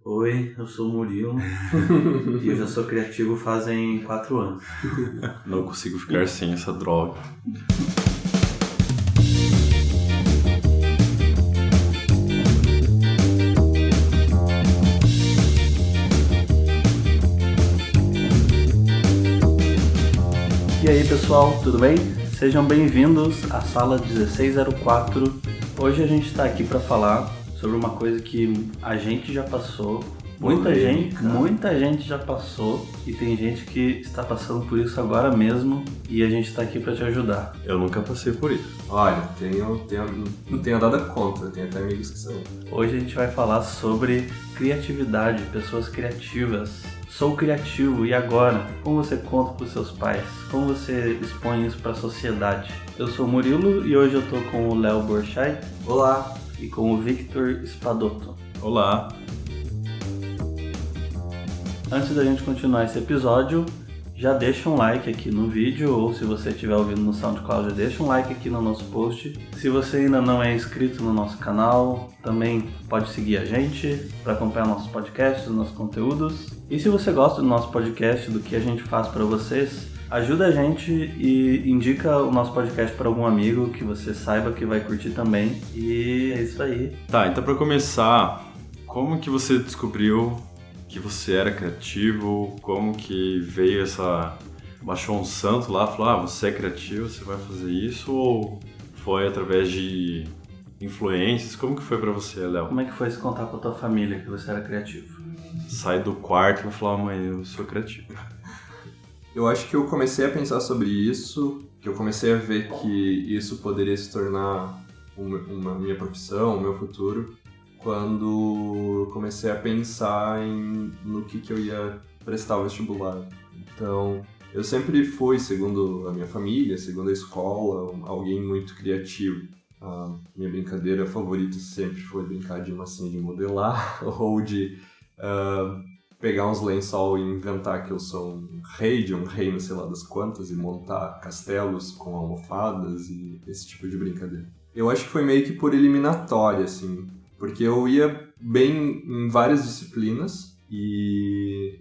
Oi, eu sou o Murilo e eu já sou criativo fazem 4 anos. Não consigo ficar sem essa droga. E aí pessoal, tudo bem? Sejam bem-vindos à sala 1604. Hoje a gente está aqui para falar sobre uma coisa que a gente já passou, muita gente já passou e tem gente que está passando por isso agora mesmo e a gente está aqui para te ajudar. Eu nunca passei por isso. Olha, não tenho nada contra, tenho até amigos que são. Hoje a gente vai falar sobre criatividade, pessoas criativas. Sou criativo, e agora? Como você conta para os seus pais? Como você expõe isso para a sociedade? Eu sou o Murilo e hoje eu tô com o Léo Borchai. Olá! E com o Victor Spadotto. Olá! Antes da gente continuar esse episódio, já deixa um like aqui no vídeo, ou se você estiver ouvindo no SoundCloud, já deixa um like aqui no nosso post. Se você ainda não é inscrito no nosso canal, também pode seguir a gente para acompanhar nossos podcasts, nossos conteúdos. E se você gosta do nosso podcast, do que a gente faz para vocês, ajuda a gente e indica o nosso podcast para algum amigo que você saiba que vai curtir também. E é isso aí. Tá, então para começar, como que você descobriu que você era criativo? Como que veio essa... Baixou um santo lá e falou, você é criativo, você vai fazer isso? Ou foi através de influências? Como que foi pra você, Léo? Como é que foi se contar pra tua família que você era criativo? Sai do quarto e falar, mãe, eu sou criativo. Eu acho que eu comecei a pensar sobre isso, que eu comecei a ver que isso poderia se tornar uma minha profissão, o meu futuro, quando eu comecei a pensar no que eu ia prestar o vestibular. Então, eu sempre fui, segundo a minha família, segundo a escola, alguém muito criativo. A minha brincadeira favorita sempre foi brincar de massinha de modelar ou de pegar uns lençol e inventar que eu sou um rei de um reino, sei lá das quantas, e montar castelos com almofadas e esse tipo de brincadeira. Eu acho que foi meio que por eliminatória, assim, porque eu ia bem em várias disciplinas e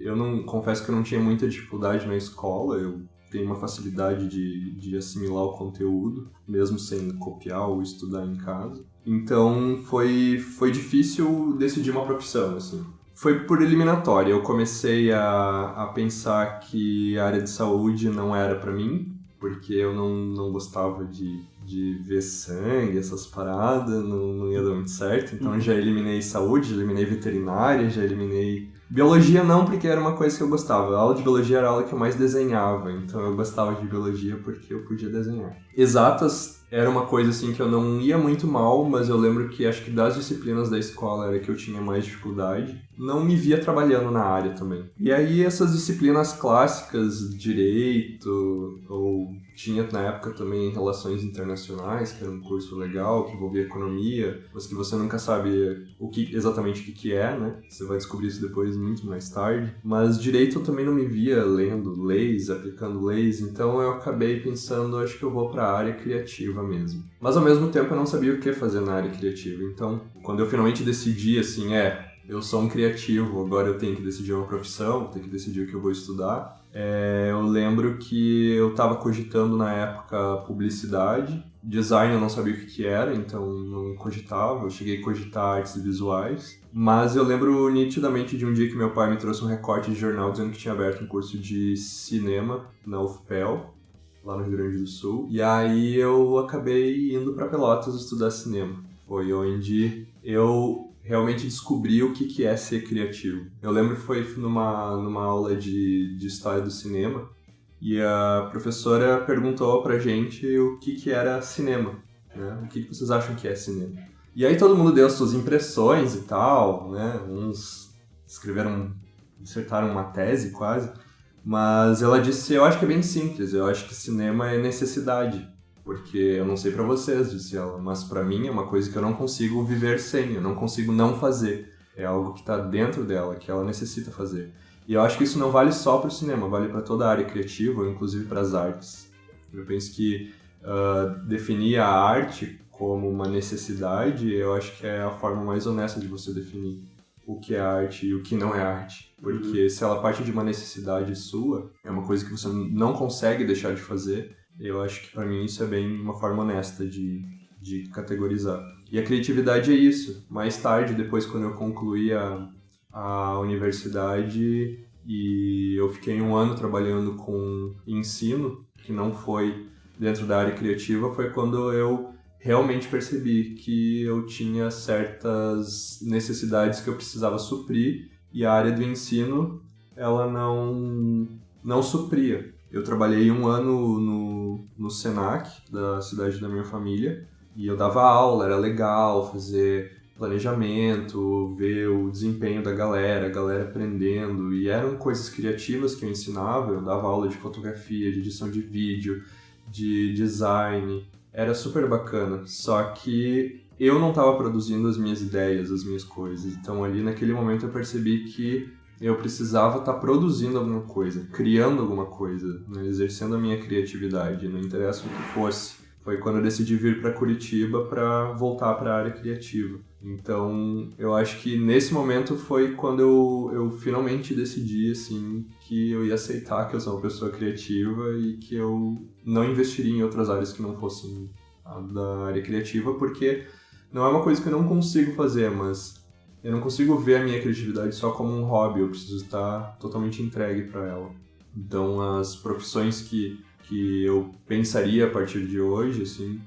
confesso que eu não tinha muita dificuldade na escola, eu tenho uma facilidade de assimilar o conteúdo, mesmo sem copiar ou estudar em casa. Então foi difícil decidir uma profissão, assim. Foi por eliminatória, eu comecei a pensar que a área de saúde não era pra mim, porque eu não gostava de ver sangue, essas paradas, não ia dar muito certo. Então já eliminei saúde, já eliminei veterinária, já eliminei... Biologia não, porque era uma coisa que eu gostava. A aula de biologia era a aula que eu mais desenhava, então eu gostava de biologia porque eu podia desenhar. Exatas era uma coisa assim que eu não ia muito mal, mas eu lembro que acho que das disciplinas da escola era que eu tinha mais dificuldade. Não me via trabalhando na área também. E aí essas disciplinas clássicas, direito, ou tinha na época também relações internacionais, que era um curso legal, que envolvia economia, mas que você nunca sabe exatamente o que é, né? Você vai descobrir isso depois muito mais tarde. Mas direito eu também não me via lendo leis, aplicando leis, então eu acabei pensando, acho que eu vou para a área criativa mesmo. Mas ao mesmo tempo eu não sabia o que fazer na área criativa, então quando eu finalmente decidi assim, eu sou um criativo, agora eu tenho que decidir uma profissão, tenho que decidir o que eu vou estudar. Eu lembro que eu estava cogitando na época publicidade, design eu não sabia o que era, então não cogitava, eu cheguei a cogitar artes visuais. Mas eu lembro nitidamente de um dia que meu pai me trouxe um recorte de jornal dizendo que tinha aberto um curso de cinema na UFPEL, lá no Rio Grande do Sul. E aí eu acabei indo para Pelotas estudar cinema. Foi onde eu realmente descobri o que é ser criativo. Eu lembro que foi numa aula de história do cinema e a professora perguntou pra gente o que era cinema, né? O que vocês acham que é cinema? E aí todo mundo deu as suas impressões e tal, né? Uns dissertaram uma tese quase, mas ela disse, eu acho que é bem simples, eu acho que cinema é necessidade. Porque eu não sei pra vocês, disse ela, mas pra mim é uma coisa que eu não consigo viver sem, eu não consigo não fazer. É algo que tá dentro dela, que ela necessita fazer. E eu acho que isso não vale só pro cinema, vale pra toda a área criativa, inclusive pras artes. Eu penso que definir a arte como uma necessidade, eu acho que é a forma mais honesta de você definir. o que é arte e o que não é arte. Porque se ela parte de uma necessidade sua, é uma coisa que você não consegue deixar de fazer, eu acho que pra mim isso é bem uma forma honesta de categorizar. E a criatividade é isso. Mais tarde, depois quando eu concluí a universidade e eu fiquei 1 ano trabalhando com ensino, que não foi dentro da área criativa, foi quando eu realmente percebi que eu tinha certas necessidades que eu precisava suprir e a área do ensino, ela não supria. Eu trabalhei 1 ano no Senac, da cidade da minha família, e eu dava aula, era legal fazer planejamento, ver o desempenho da galera, a galera aprendendo, e eram coisas criativas que eu ensinava, eu dava aula de fotografia, de edição de vídeo, de design, era super bacana, só que eu não estava produzindo as minhas ideias, as minhas coisas, então ali naquele momento eu percebi que eu precisava estar produzindo alguma coisa, criando alguma coisa, né? Exercendo a minha criatividade, não interessa o que fosse. Foi quando eu decidi vir para Curitiba para voltar para a área criativa. Então, eu acho que nesse momento foi quando eu finalmente decidi assim, que eu ia aceitar que eu sou uma pessoa criativa e que eu não investiria em outras áreas que não fossem a da área criativa, porque não é uma coisa que eu não consigo fazer, mas eu não consigo ver a minha criatividade só como um hobby, eu preciso estar totalmente entregue para ela. Então, as profissões que eu pensaria a partir de hoje, assim,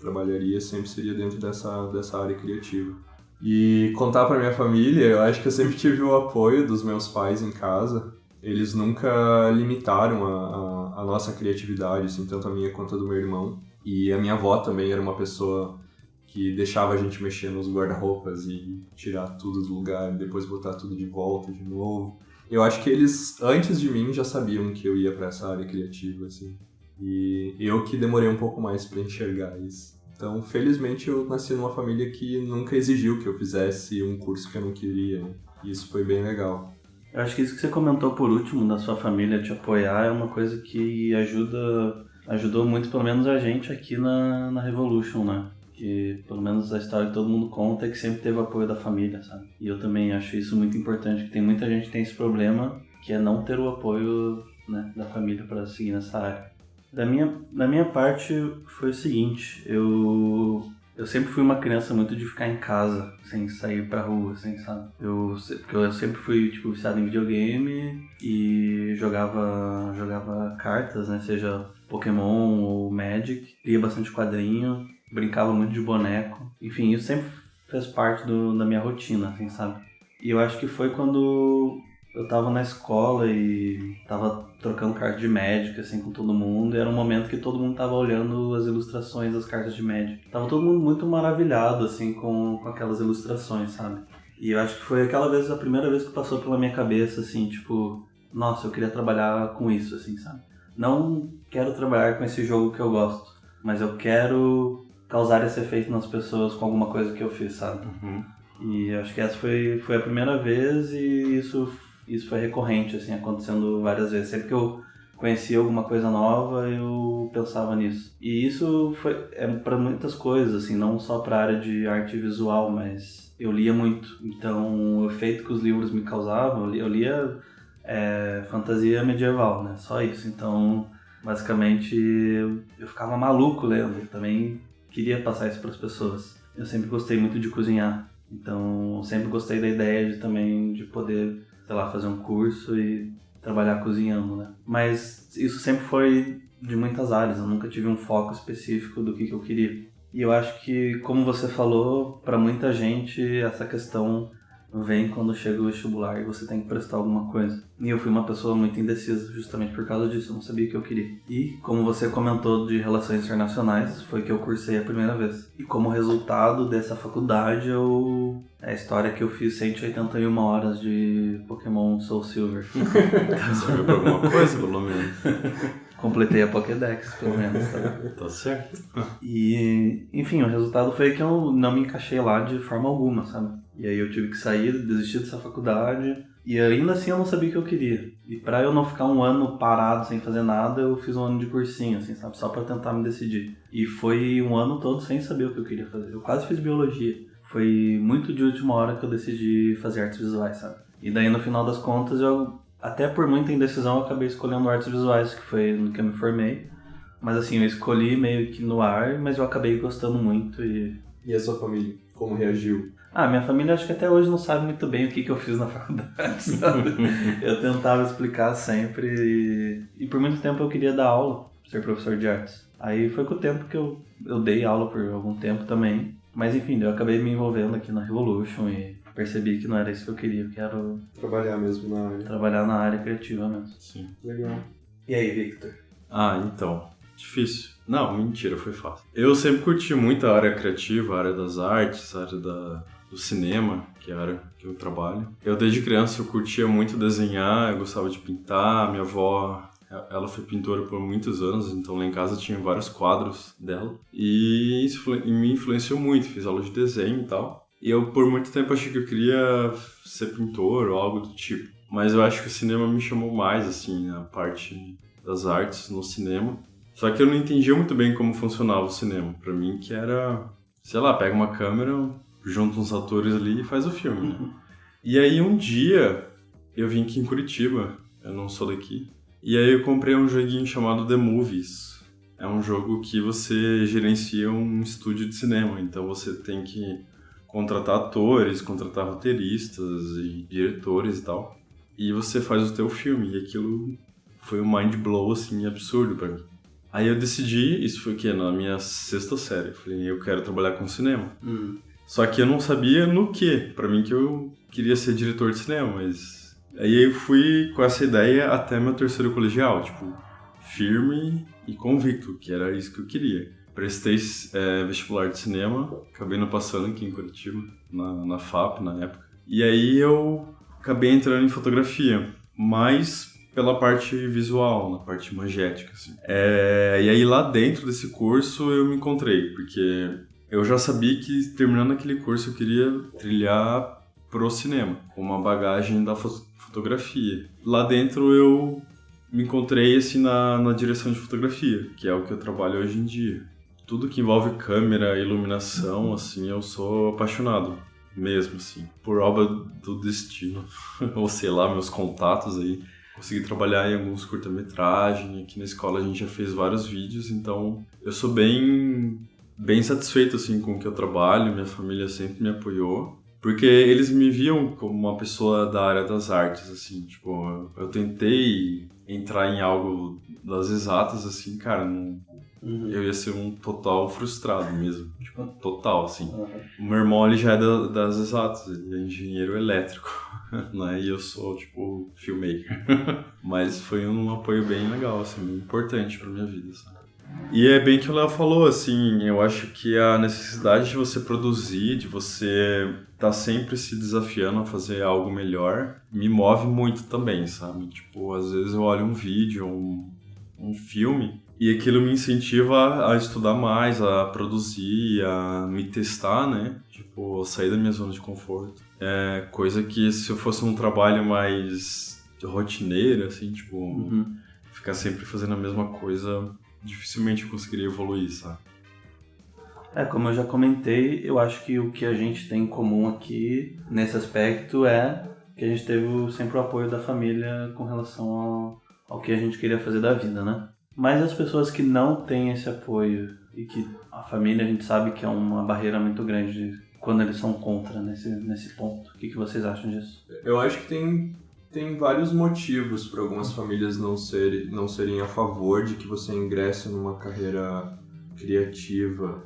trabalharia sempre seria dentro dessa área criativa. E contar para minha família, eu acho que eu sempre tive o apoio dos meus pais em casa. Eles nunca limitaram a nossa criatividade, assim, tanto a minha quanto a do meu irmão. E a minha avó também era uma pessoa que deixava a gente mexer nos guarda-roupas e tirar tudo do lugar, e depois botar tudo de volta de novo. Eu acho que eles, antes de mim, já sabiam que eu ia para essa área criativa, assim. E eu que demorei um pouco mais para enxergar isso. Então, felizmente, eu nasci numa família que nunca exigiu que eu fizesse um curso que eu não queria. E isso foi bem legal. Eu acho que isso que você comentou por último, da sua família te apoiar, é uma coisa que ajudou muito, pelo menos a gente aqui na Revolution, né? Que pelo menos a história que todo mundo conta é que sempre teve o apoio da família, sabe? E eu também acho isso muito importante, que tem muita gente que tem esse problema, que é não ter o apoio, né, da família para seguir nessa área. Da minha parte foi o seguinte, eu sempre fui uma criança muito de ficar em casa, sem sair pra rua, assim, sabe? Porque eu sempre fui, tipo, viciado em videogame e jogava cartas, né? Seja Pokémon ou Magic, lia bastante quadrinho, brincava muito de boneco. Enfim, isso sempre fez parte da minha rotina, assim, sabe? E eu acho que foi quando eu tava na escola e tava trocando carta de Magic, assim, com todo mundo. E era um momento que todo mundo tava olhando as ilustrações das cartas de Magic. Tava todo mundo muito maravilhado, assim, com aquelas ilustrações, sabe? E eu acho que foi a primeira vez que passou pela minha cabeça, assim, tipo... Nossa, eu queria trabalhar com isso, assim, sabe? Não quero trabalhar com esse jogo que eu gosto, mas eu quero causar esse efeito nas pessoas com alguma coisa que eu fiz, sabe? Uhum. E acho que essa foi a primeira vez e isso foi recorrente, assim, acontecendo várias vezes. Sempre que eu conhecia alguma coisa nova, eu pensava nisso. E isso é para muitas coisas, assim, não só para a área de arte visual, mas eu lia muito. Então, o efeito que os livros me causavam, eu lia fantasia medieval, né? Só isso. Então, basicamente, eu ficava maluco lendo. Eu também queria passar isso para as pessoas. Eu sempre gostei muito de cozinhar. Então, sempre gostei da ideia de poder, sei lá, fazer um curso e trabalhar cozinhando, né? Mas isso sempre foi de muitas áreas, eu nunca tive um foco específico do que eu queria. E eu acho que, como você falou, para muita gente essa questão vem quando chega o vestibular e você tem que prestar alguma coisa. E eu fui uma pessoa muito indecisa justamente por causa disso, eu não sabia o que eu queria. E como você comentou de relações internacionais, foi que eu cursei a primeira vez. E como resultado dessa faculdade, é a história que eu fiz 181 horas de Pokémon Soul Silver. Serviu pra alguma coisa, pelo menos? Completei a Pokédex, pelo menos, tá? Tá certo. E, enfim, o resultado foi que eu não me encaixei lá de forma alguma, sabe? E aí eu tive que sair, desistir dessa faculdade, e ainda assim eu não sabia o que eu queria. E pra eu não ficar um ano parado sem fazer nada, eu fiz um ano de cursinho, assim, sabe? Só pra tentar me decidir. E foi um ano todo sem saber o que eu queria fazer. Eu quase fiz biologia. foi muito de última hora que eu decidi fazer artes visuais, sabe? E daí, no final das contas, eu, até por muita indecisão, eu acabei escolhendo artes visuais, que foi no que eu me formei. Mas assim, eu escolhi meio que no ar, mas eu acabei gostando muito e... E a sua família, como reagiu? Minha família acho que até hoje não sabe muito bem o que eu fiz na faculdade, sabe? Eu tentava explicar sempre e por muito tempo eu queria dar aula, ser professor de artes. Aí foi com o tempo que eu dei aula por algum tempo também. Mas enfim, eu acabei me envolvendo aqui na Revolution e percebi que não era isso que eu queria. Eu quero Trabalhar mesmo na área. trabalhar na área criativa mesmo. Sim. Legal. E aí, Victor? Então, difícil. Não, mentira, foi fácil. Eu sempre curti muito a área criativa, a área das artes, a área do cinema, que é a área que eu trabalho. Eu, desde criança, eu curtia muito desenhar, eu gostava de pintar. Minha avó, ela foi pintora por muitos anos, então lá em casa tinha vários quadros dela. E isso me influenciou muito, fiz aula de desenho e tal. E eu, por muito tempo, achei que eu queria ser pintor ou algo do tipo. Mas eu acho que o cinema me chamou mais, assim, a parte das artes no cinema. Só que eu não entendia muito bem como funcionava o cinema. Pra mim que era, sei lá, pega uma câmera, junta uns atores ali e faz o filme, né? E aí um dia eu vim aqui em Curitiba, eu não sou daqui, e aí eu comprei um joguinho chamado The Movies. É um jogo que você gerencia um estúdio de cinema, então você tem que contratar atores, contratar roteiristas e diretores e tal. E você faz o teu filme, e aquilo foi um mind blow, assim, absurdo pra mim. Aí eu decidi, isso foi o quê? Na minha 6ª série. Eu falei, eu quero trabalhar com cinema. Só que eu não sabia no quê. Pra mim que eu queria ser diretor de cinema, mas... Aí eu fui com essa ideia até meu 3º colegial, tipo, firme e convicto, que era isso que eu queria. Prestei vestibular de cinema, acabei não passando aqui em Curitiba, na FAP na época. E aí eu acabei entrando em fotografia, mas pela parte visual, na parte imagética, assim. E aí lá dentro desse curso eu me encontrei, porque eu já sabia que terminando aquele curso eu queria trilhar pro cinema, com uma bagagem da fotografia. Lá dentro eu me encontrei assim na direção de fotografia, que é o que eu trabalho hoje em dia. Tudo que envolve câmera, iluminação, assim, eu sou apaixonado. Mesmo, assim, por obra do destino, ou sei lá, meus contatos aí. Consegui trabalhar em alguns curta-metragens, aqui na escola a gente já fez vários vídeos, então eu sou bem satisfeito, assim, com o que eu trabalho, minha família sempre me apoiou, porque eles me viam como uma pessoa da área das artes, assim, tipo, eu tentei entrar em algo das exatas, assim, cara, não... Eu ia ser um total frustrado mesmo, tipo, total, assim. O meu irmão, ele já é das exatas, ele é engenheiro elétrico, né? E eu sou, tipo, filmmaker. Mas foi um apoio bem legal, assim, bem importante pra minha vida, sabe? E é bem que o Léo falou, assim, eu acho que a necessidade de você produzir, de você tá sempre se desafiando a fazer algo melhor, me move muito também, sabe? Tipo, às vezes eu olho um vídeo, um filme... E aquilo me incentiva a estudar mais, a produzir, a me testar, né? Tipo, a sair da minha zona de conforto. É coisa que se eu fosse um trabalho mais rotineiro, assim, tipo, ficar sempre fazendo a mesma coisa, dificilmente eu conseguiria evoluir, sabe? Como eu já comentei, eu acho que o que a gente tem em comum aqui, nesse aspecto, é que a gente teve sempre o apoio da família com relação ao que a gente queria fazer da vida, né? Mas as pessoas que não têm esse apoio e que a família a gente sabe que é uma barreira muito grande quando eles são contra nesse ponto. O que vocês acham disso? Eu acho que tem vários motivos para algumas famílias não serem a favor de que você ingresse numa carreira criativa.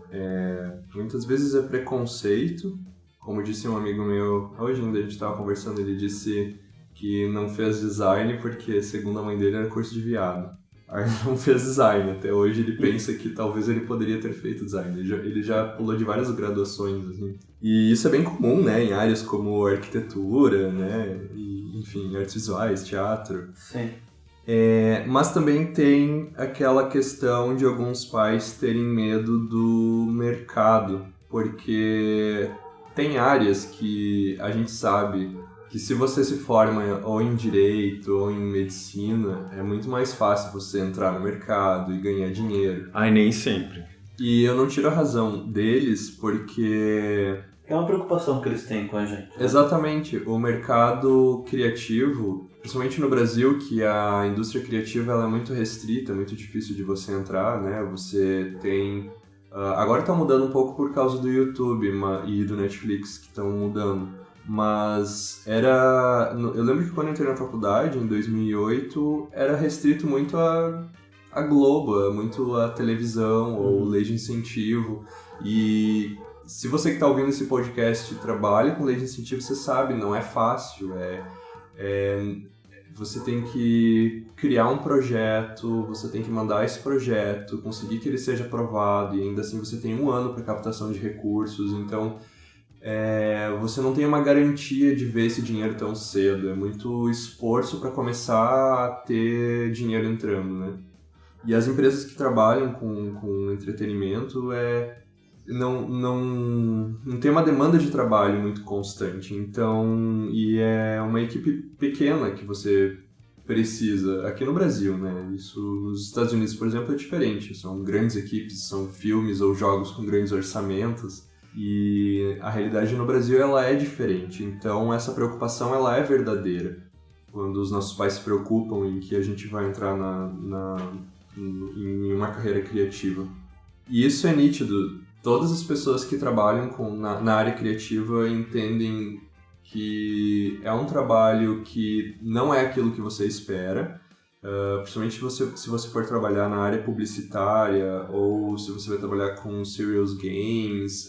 Muitas vezes é preconceito. Como disse um amigo meu, hoje ainda a gente estava conversando, ele disse que não fez design porque, segundo a mãe dele, era curso de viado. Aí não fez design, até hoje ele pensa que talvez ele poderia ter feito design, ele já pulou de várias graduações, assim. E isso é bem comum, né, em áreas como arquitetura, né, e, enfim, artes visuais, teatro. Sim. Mas também tem aquela questão de alguns pais terem medo do mercado, porque tem áreas que a gente sabe... que se você se forma ou em direito ou em medicina, é muito mais fácil você entrar no mercado e ganhar dinheiro. Ai, nem sempre. E eu não tiro a razão deles porque É uma preocupação que eles têm com a gente. Né? Exatamente. O mercado criativo, principalmente no Brasil, que a indústria criativa ela é muito restrita, muito difícil de você entrar, né? Você tem... agora está mudando um pouco por causa do YouTube e do Netflix, que estão mudando. Mas eu lembro que quando eu entrei na faculdade, em 2008, era restrito muito a Globo, muito a televisão ou lei de incentivo. E se você que está ouvindo esse podcast trabalha com lei de incentivo, você sabe, não é fácil. Você tem que criar um projeto, você tem que mandar esse projeto, conseguir que ele seja aprovado, e ainda assim você tem 1 ano para captação de recursos. Então, você não tem uma garantia de ver esse dinheiro tão cedo. É muito esforço para começar a ter dinheiro entrando, né? E as empresas que trabalham com entretenimento não tem uma demanda de trabalho muito constante. Então, e é uma equipe pequena que você precisa. Aqui no Brasil, né? Isso nos Estados Unidos, por exemplo, é diferente. São grandes equipes, são filmes ou jogos com grandes orçamentos. E a realidade no Brasil ela é diferente, então essa preocupação ela é verdadeira. Quando os nossos pais se preocupam em que a gente vai entrar em uma carreira criativa. E isso é nítido. Todas as pessoas que trabalham na área criativa entendem que é um trabalho que não é aquilo que você espera. Principalmente se você for trabalhar na área publicitária ou se você vai trabalhar com serious games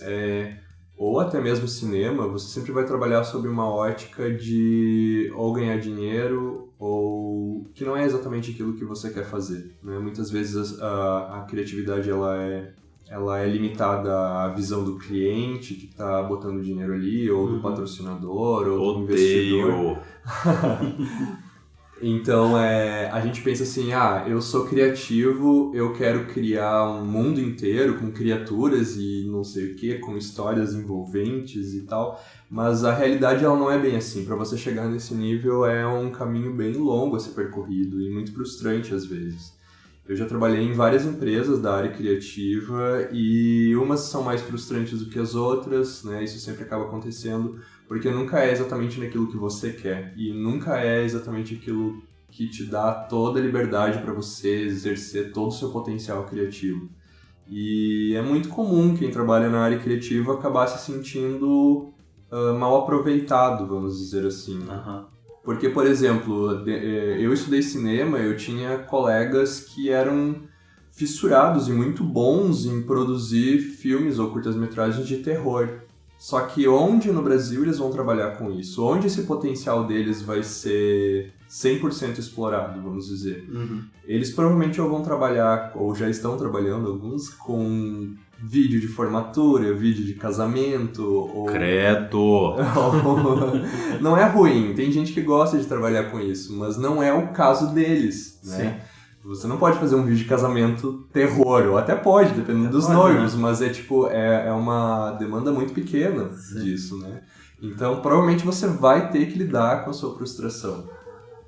ou até mesmo cinema, você sempre vai trabalhar sob uma ótica de ou ganhar dinheiro ou que não é exatamente aquilo que você quer fazer, né? Muitas vezes a criatividade ela é limitada à visão do cliente que está botando dinheiro ali, ou do patrocinador, ou do investidor. Então, a gente pensa assim, eu sou criativo, eu quero criar um mundo inteiro com criaturas e não sei o que, com histórias envolventes e tal, mas a realidade ela não é bem assim. Para você chegar nesse nível é um caminho bem longo a ser percorrido e muito frustrante às vezes. Eu já trabalhei em várias empresas da área criativa e umas são mais frustrantes do que as outras, né? Isso sempre acaba acontecendo, porque nunca é exatamente naquilo que você quer e nunca é exatamente aquilo que te dá toda a liberdade para você exercer todo o seu potencial criativo. E é muito comum quem trabalha na área criativa acabar se sentindo mal aproveitado, vamos dizer assim. Uhum. Porque, por exemplo, eu estudei cinema, eu tinha colegas que eram fissurados e muito bons em produzir filmes ou curtas-metragens de terror. Só que onde no Brasil eles vão trabalhar com isso? Onde esse potencial deles vai ser 100% explorado, vamos dizer? Uhum. Eles provavelmente ou vão trabalhar, ou já estão trabalhando, alguns, com vídeo de formatura, vídeo de casamento, ou... Credo! Não é ruim, tem gente que gosta de trabalhar com isso, mas não é o caso deles, né? Sim. Você não pode fazer um vídeo de casamento terror, ou até pode, dependendo dos noivos, né? Mas é uma demanda muito pequena disso, né? Então, provavelmente você vai ter que lidar com a sua frustração.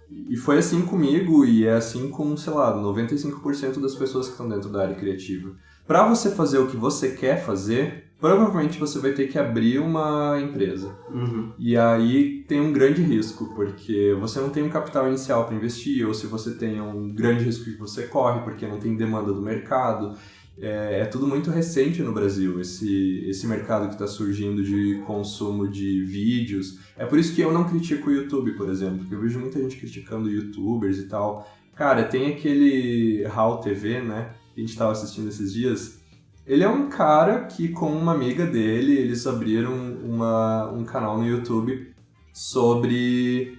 E foi assim comigo, e é assim com, 95% das pessoas que estão dentro da área criativa. Para você fazer o que você quer fazer, provavelmente você vai ter que abrir uma empresa. Uhum. E aí tem um grande risco, porque você não tem um capital inicial para investir, ou se você tem um grande risco que você corre, porque não tem demanda do mercado. É tudo muito recente no Brasil, esse mercado que está surgindo de consumo de vídeos. É por isso que eu não critico o YouTube, por exemplo, porque eu vejo muita gente criticando youtubers e tal. Cara, tem aquele How TV, né, que a gente estava assistindo esses dias. Ele é um cara que, com uma amiga dele, eles abriram um canal no YouTube sobre...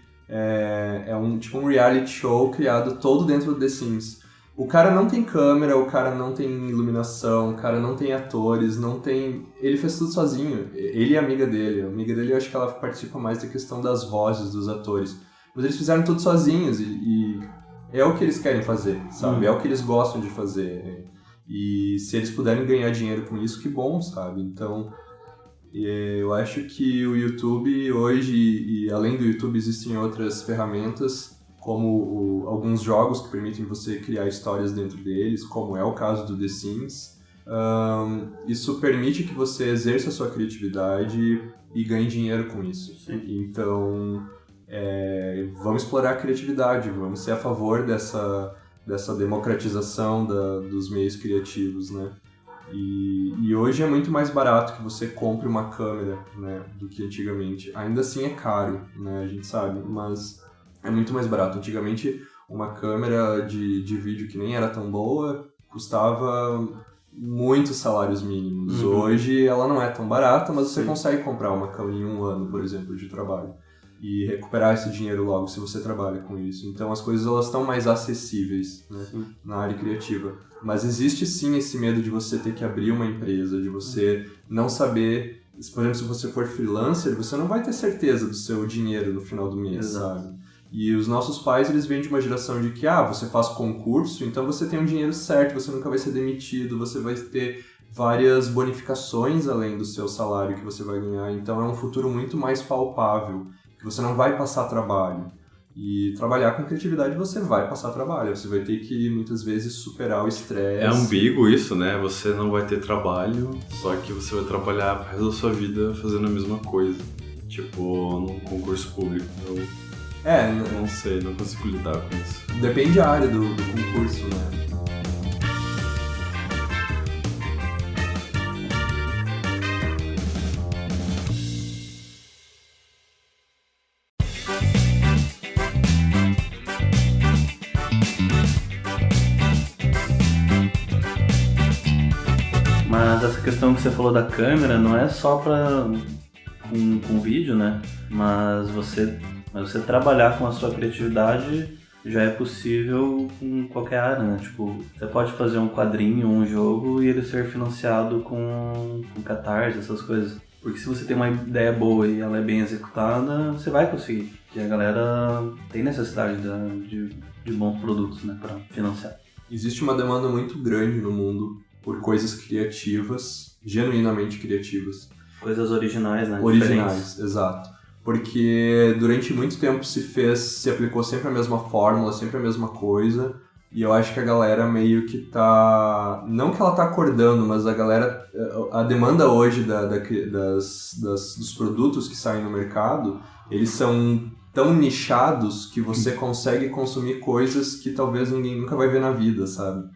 um reality show criado todo dentro do The Sims. O cara não tem câmera, o cara não tem iluminação, o cara não tem atores, não tem... Ele fez tudo sozinho. Ele e a amiga dele. A amiga dele, eu acho que ela participa mais da questão das vozes dos atores. Mas eles fizeram tudo sozinhos e é o que eles querem fazer, sabe? É o que eles gostam de fazer. E se eles puderem ganhar dinheiro com isso, que bom, sabe? Então, eu acho que o YouTube hoje, e além do YouTube, existem outras ferramentas, como alguns jogos que permitem você criar histórias dentro deles, como é o caso do The Sims. isso permite que você exerça a sua criatividade e ganhe dinheiro com isso. Sim. Então, vamos explorar a criatividade, vamos ser a favor dessa democratização dos meios criativos, né? E hoje é muito mais barato que você compre uma câmera, né, do que antigamente. Ainda assim é caro, né, a gente sabe, mas é muito mais barato. Antigamente, uma câmera de vídeo que nem era tão boa custava muitos salários mínimos. Hoje ela não é tão barata, mas você consegue comprar uma câmera em 1 ano, por exemplo, de trabalho. E recuperar esse dinheiro logo se você trabalha com isso. Então as coisas elas estão mais acessíveis, né, na área criativa. Mas existe sim esse medo de você ter que abrir uma empresa, de você não saber... Por exemplo, se você for freelancer, você não vai ter certeza do seu dinheiro no final do mês, sabe? E os nossos pais, eles vêm de uma geração de que, você faz concurso, então você tem um dinheiro certo, você nunca vai ser demitido, você vai ter várias bonificações além do seu salário que você vai ganhar. Então é um futuro muito mais palpável, que você não vai passar trabalho. E trabalhar com criatividade você vai passar trabalho, você vai ter que muitas vezes superar o estresse. É ambíguo isso, né? Você não vai ter trabalho, só que você vai trabalhar pro resto da sua vida fazendo a mesma coisa. Tipo, num concurso público. Eu não sei, não consigo lidar com isso. Depende da área do concurso, né? Mas essa questão que você falou da câmera não é só com vídeo, né? Mas você trabalhar com a sua criatividade já é possível em qualquer área, né? Tipo, você pode fazer um quadrinho, um jogo e ele ser financiado com Catarse, essas coisas. Porque se você tem uma ideia boa e ela é bem executada, você vai conseguir. Porque a galera tem necessidade de bons produtos, né? Pra financiar. Existe uma demanda muito grande no mundo por coisas criativas, genuinamente criativas. Coisas originais, né? Originais, diferentes. Exato. Porque durante muito tempo se aplicou sempre a mesma fórmula, sempre a mesma coisa, e eu acho que a galera meio que tá... Não que ela tá acordando, mas a demanda hoje dos produtos que saem no mercado, eles são tão nichados que você consegue consumir coisas que talvez ninguém nunca vai ver na vida, sabe?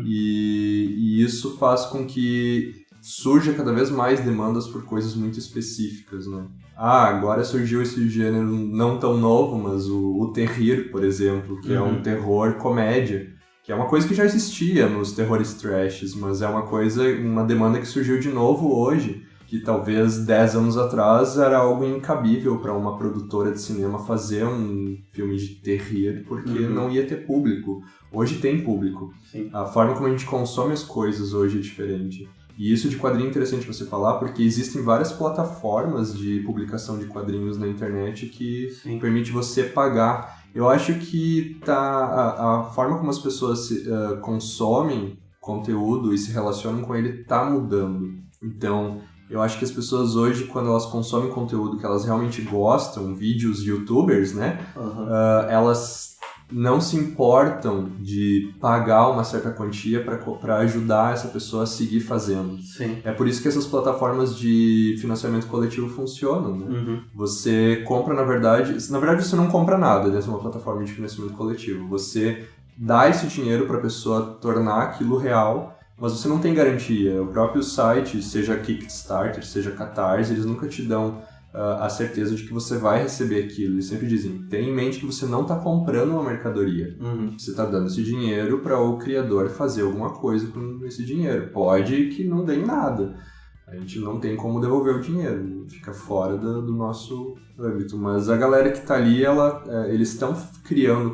E isso faz com que surja cada vez mais demandas por coisas muito específicas, né? Agora surgiu esse gênero não tão novo, mas o terrir, por exemplo, que é um terror comédia, que é uma coisa que já existia nos terrores trashes, mas é uma demanda que surgiu de novo hoje, que talvez 10 anos atrás era algo incabível para uma produtora de cinema fazer um filme de terrir, porque não ia ter público. Hoje tem público. Sim. A forma como a gente consome as coisas hoje é diferente. E isso de quadrinho é interessante você falar, porque existem várias plataformas de publicação de quadrinhos na internet que permite você pagar. Eu acho que a forma como as pessoas consomem conteúdo e se relacionam com ele está mudando. Então, eu acho que as pessoas hoje, quando elas consomem conteúdo que elas realmente gostam, vídeos youtubers, né? Elas não se importam de pagar uma certa quantia para ajudar essa pessoa a seguir fazendo. Sim. É por isso que essas plataformas de financiamento coletivo funcionam, né? Você compra, na verdade você não compra nada dentro de uma plataforma de financiamento coletivo. Você dá esse dinheiro para a pessoa tornar aquilo real, mas você não tem garantia. O próprio site, seja Kickstarter, seja Catarse, eles nunca te dão a certeza de que você vai receber aquilo. Eles sempre dizem, tenha em mente que você não está comprando uma mercadoria. Você está dando esse dinheiro para o criador fazer alguma coisa com esse dinheiro. Pode que não dê em nada. A gente não tem como devolver o dinheiro. Fica fora do nosso âmbito. Mas a galera que está ali, eles estão querendo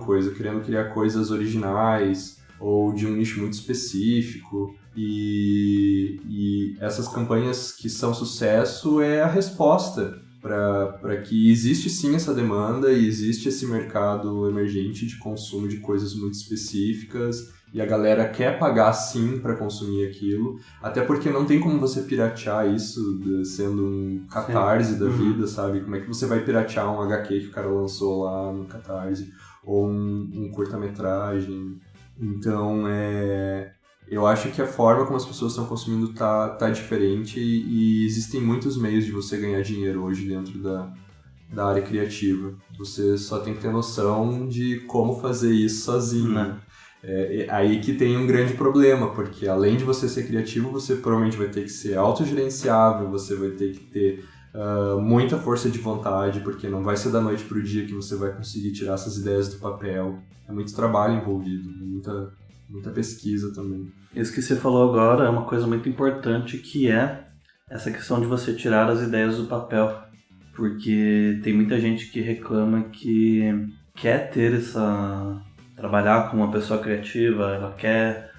criar coisas originais ou de um nicho muito específico. E essas campanhas que são sucesso é a resposta para que existe sim essa demanda e existe esse mercado emergente de consumo de coisas muito específicas e a galera quer pagar sim para consumir aquilo, até porque não tem como você piratear isso sendo um Catarse da vida, sabe? Como é que você vai piratear um HQ que o cara lançou lá no Catarse ou um curta-metragem? Então Eu acho que a forma como as pessoas estão consumindo tá diferente e existem muitos meios de você ganhar dinheiro hoje dentro da área criativa. Você só tem que ter noção de como fazer isso sozinho. Né? É aí que tem um grande problema, porque além de você ser criativo, você provavelmente vai ter que ser autogerenciável, você vai ter que ter muita força de vontade, porque não vai ser da noite pro dia que você vai conseguir tirar essas ideias do papel. É muito trabalho envolvido, muita pesquisa também. Isso que você falou agora é uma coisa muito importante, que é essa questão de você tirar as ideias do papel. Porque tem muita gente que reclama que quer trabalhar como uma pessoa criativa, ela quer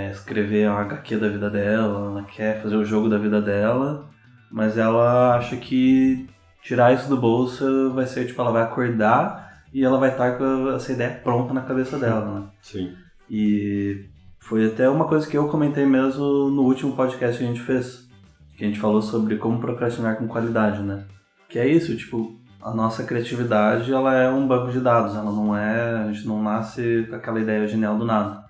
escrever a HQ da vida dela, ela quer fazer o jogo da vida dela, mas ela acha que tirar isso do bolso vai ser, tipo, ela vai acordar e ela vai estar com essa ideia pronta na cabeça dela, né? Sim. E foi até uma coisa que eu comentei mesmo no último podcast que a gente fez, que a gente falou sobre como procrastinar com qualidade, né? Que é isso, tipo, a nossa criatividade, ela é um banco de dados, a gente não nasce com aquela ideia genial do nada.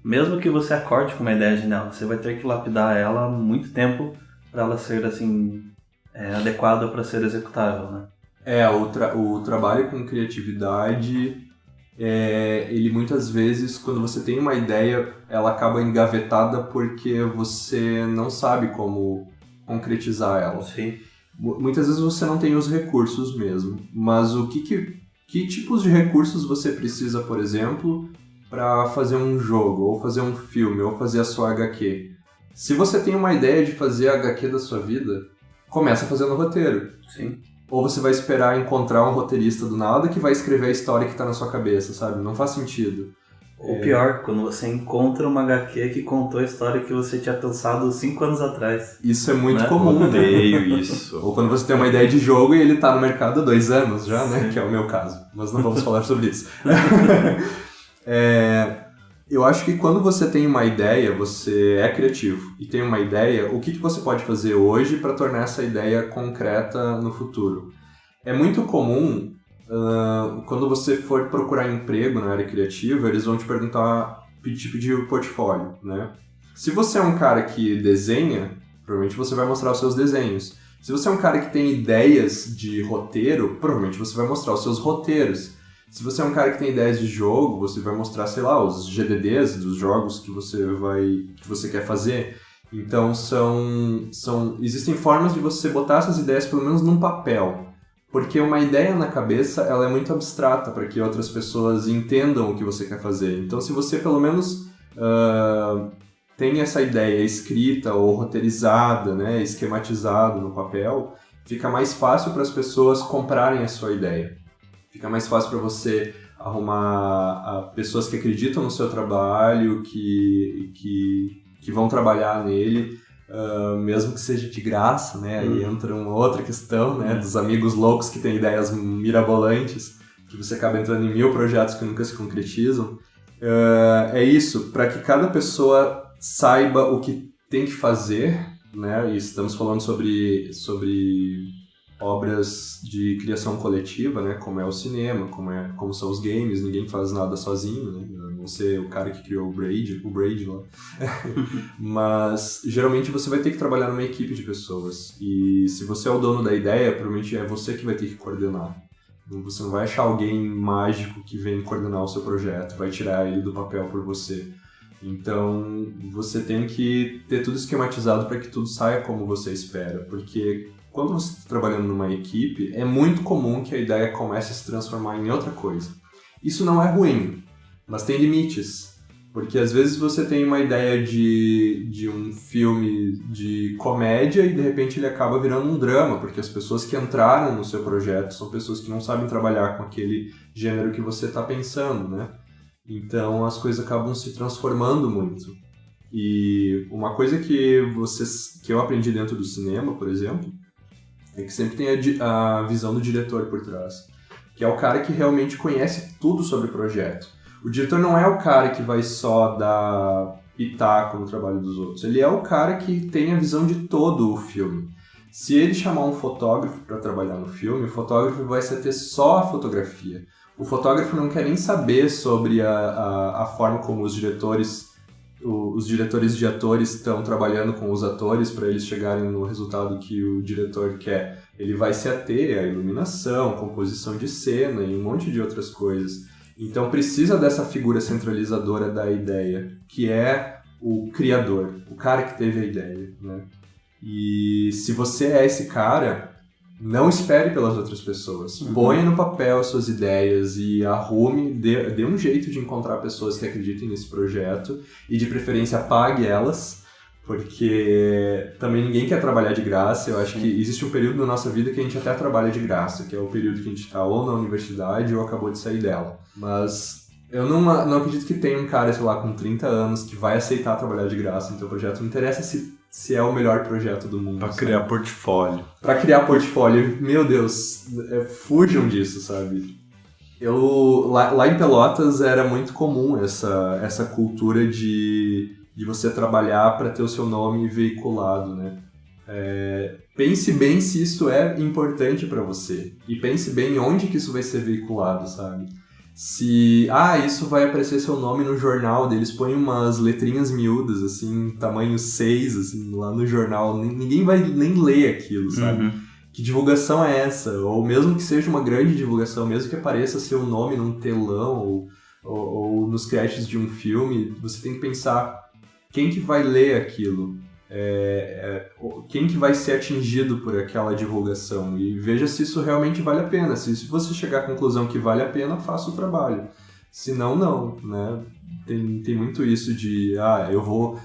Mesmo que você acorde com uma ideia genial, você vai ter que lapidar ela há muito tempo para ela ser, assim, adequada para ser executável, né? O trabalho com criatividade, ele muitas vezes, quando você tem uma ideia, ela acaba engavetada porque você não sabe como concretizar ela. Sim. Muitas vezes você não tem os recursos mesmo, mas que tipos de recursos você precisa, por exemplo, para fazer um jogo, ou fazer um filme, ou fazer a sua HQ? Se você tem uma ideia de fazer a HQ da sua vida, começa fazendo o roteiro. Sim. Ou você vai esperar encontrar um roteirista do nada que vai escrever a história que está na sua cabeça, sabe? Não faz sentido. Ou pior, quando você encontra uma HQ que contou a história que você tinha pensado 5 anos atrás. Isso é muito Né? comum, né? Odeio isso. Ou quando você tem uma ideia de jogo e ele tá no mercado há 2 anos já, né? Sim. Que é o meu caso. Mas não vamos falar sobre isso. Eu acho que quando você tem uma ideia, você é criativo e tem uma ideia, o que você pode fazer hoje para tornar essa ideia concreta no futuro? É muito comum, quando você for procurar emprego na área criativa, eles vão te perguntar, te pedir o portfólio, né? Se você é um cara que desenha, provavelmente você vai mostrar os seus desenhos. Se você é um cara que tem ideias de roteiro, provavelmente você vai mostrar os seus roteiros. Se você é um cara que tem ideias de jogo, você vai mostrar, sei lá, os GDDs dos jogos que você quer fazer. Então, existem formas de você botar essas ideias pelo menos num papel. Porque uma ideia na cabeça, ela é muito abstrata para que outras pessoas entendam o que você quer fazer. Então, se você pelo menos tem essa ideia escrita ou roteirizada, né, esquematizada no papel, fica mais fácil para as pessoas comprarem a sua ideia. Fica mais fácil para você arrumar pessoas que acreditam no seu trabalho, que vão trabalhar nele, mesmo que seja de graça, né? Aí entra uma outra questão, né? Dos amigos loucos que têm ideias mirabolantes, que você acaba entrando em 1000 projetos que nunca se concretizam. É isso, para que cada pessoa saiba o que tem que fazer, né? E estamos falando sobre obras de criação coletiva, né? Como é o cinema, como são os games, ninguém faz nada sozinho, né? A não ser o cara que criou o Braid lá. Mas, geralmente, você vai ter que trabalhar numa equipe de pessoas. E se você é o dono da ideia, provavelmente é você que vai ter que coordenar. Você não vai achar alguém mágico que vem coordenar o seu projeto, vai tirar ele do papel por você. Então, você tem que ter tudo esquematizado para que tudo saia como você espera, porque quando você está trabalhando numa equipe, é muito comum que a ideia comece a se transformar em outra coisa. Isso não é ruim, mas tem limites. Porque às vezes você tem uma ideia de um filme de comédia e de repente ele acaba virando um drama, porque as pessoas que entraram no seu projeto são pessoas que não sabem trabalhar com aquele gênero que você está pensando, né? Então as coisas acabam se transformando muito. E uma coisa que eu aprendi dentro do cinema, por exemplo, é que sempre tem a visão do diretor por trás, que é o cara que realmente conhece tudo sobre o projeto. O diretor não é o cara que vai só dar pitaco no trabalho dos outros, ele é o cara que tem a visão de todo o filme. Se ele chamar um fotógrafo para trabalhar no filme, o fotógrafo vai ter só a fotografia. O fotógrafo não quer nem saber sobre a forma como os diretores os diretores de atores estão trabalhando com os atores para eles chegarem no resultado que o diretor quer. Ele vai se ater à iluminação, composição de cena e um monte de outras coisas. Então precisa dessa figura centralizadora da ideia, que é o criador, o cara que teve a ideia, né? E se você é esse cara, não espere pelas outras pessoas. Ponha no papel as suas ideias e arrume, dê um jeito de encontrar pessoas que acreditem nesse projeto e de preferência pague elas, porque também ninguém quer trabalhar de graça. Eu acho que existe um período na nossa vida que a gente até trabalha de graça, que é o período que a gente está ou na universidade ou acabou de sair dela. Mas eu não acredito que tenha um cara, sei lá, com 30 anos que vai aceitar trabalhar de graça no teu projeto. Não interessa se é o melhor projeto do mundo. Pra criar portfólio. Pra criar portfólio. Meu Deus, fujam disso, sabe? Lá em Pelotas era muito comum essa cultura de você trabalhar para ter o seu nome veiculado, né? Pense bem se isso é importante para você. E pense bem onde que isso vai ser veiculado, sabe? Se, isso vai aparecer seu nome no jornal, eles põem umas letrinhas miúdas, assim, tamanho 6, assim, lá no jornal, ninguém vai nem ler aquilo, sabe? Que divulgação é essa? Ou mesmo que seja uma grande divulgação, mesmo que apareça seu nome num telão ou nos créditos de um filme, você tem que pensar quem que vai ler aquilo, quem que vai ser atingido por aquela divulgação, e veja se isso realmente vale a pena. Se você chegar à conclusão que vale a pena, faça o trabalho. Se não, né? Tem muito isso de, eu vou...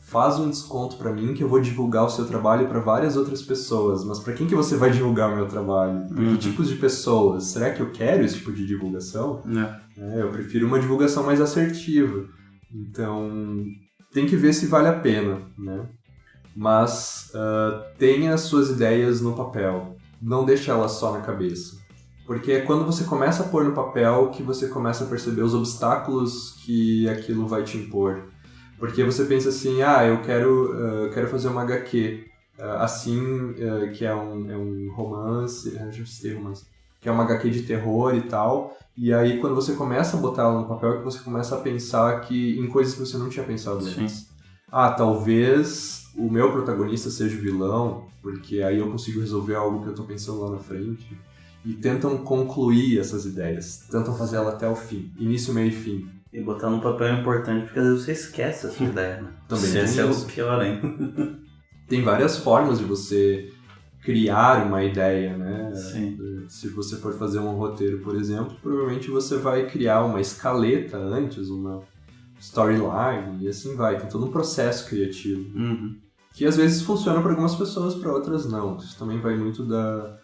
faz um desconto para mim que eu vou divulgar o seu trabalho para várias outras pessoas. Mas para quem que você vai divulgar o meu trabalho? Para que tipos de pessoas? Será que eu quero esse tipo de divulgação? Eu prefiro uma divulgação mais assertiva. Então, tem que ver se vale a pena, né? Mas tenha as suas ideias no papel. Não deixe elas só na cabeça. Porque é quando você começa a pôr no papel que você começa a perceber os obstáculos que aquilo vai te impor. Porque você pensa assim, eu quero fazer uma HQ, que é um romance, já citei romance, que é uma HQ de terror e tal, e aí quando você começa a botar ela no papel, que você começa a pensar em coisas que você não tinha pensado antes. Talvez o meu protagonista seja o vilão, porque aí eu consigo resolver algo que eu tô pensando lá na frente, e tentam concluir essas ideias, tentam fazer ela até o fim, início, meio e fim. E botar no papel é importante porque às vezes você esquece a sua ideia, né? Também esse é o pior, hein? Tem várias formas de você criar uma ideia, né? Sim. Se você for fazer um roteiro, por exemplo, provavelmente você vai criar uma escaleta antes, uma storyline, e assim vai. Tem todo um processo criativo. Que às vezes funciona para algumas pessoas, para outras não. Isso também vai muito da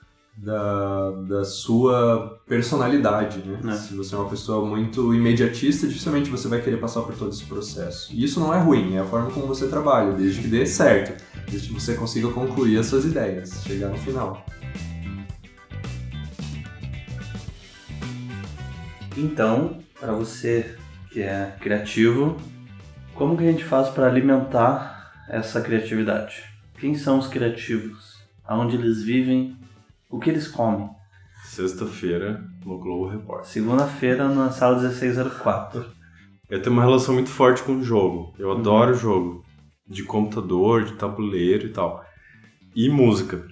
sua personalidade, né? Se você é uma pessoa muito imediatista, dificilmente você vai querer passar por todo esse processo. E isso não é ruim, é a forma como você trabalha, desde que dê certo, desde que você consiga concluir as suas ideias, chegar no final. Então, para você que é criativo, como que a gente faz para alimentar essa criatividade? Quem são os criativos? Aonde eles vivem? O que eles comem? Sexta-feira, no Globo Repórter. Segunda-feira, na sala 1604. Eu tenho uma relação muito forte com o jogo. Eu adoro jogo. De computador, de tabuleiro e tal. E música.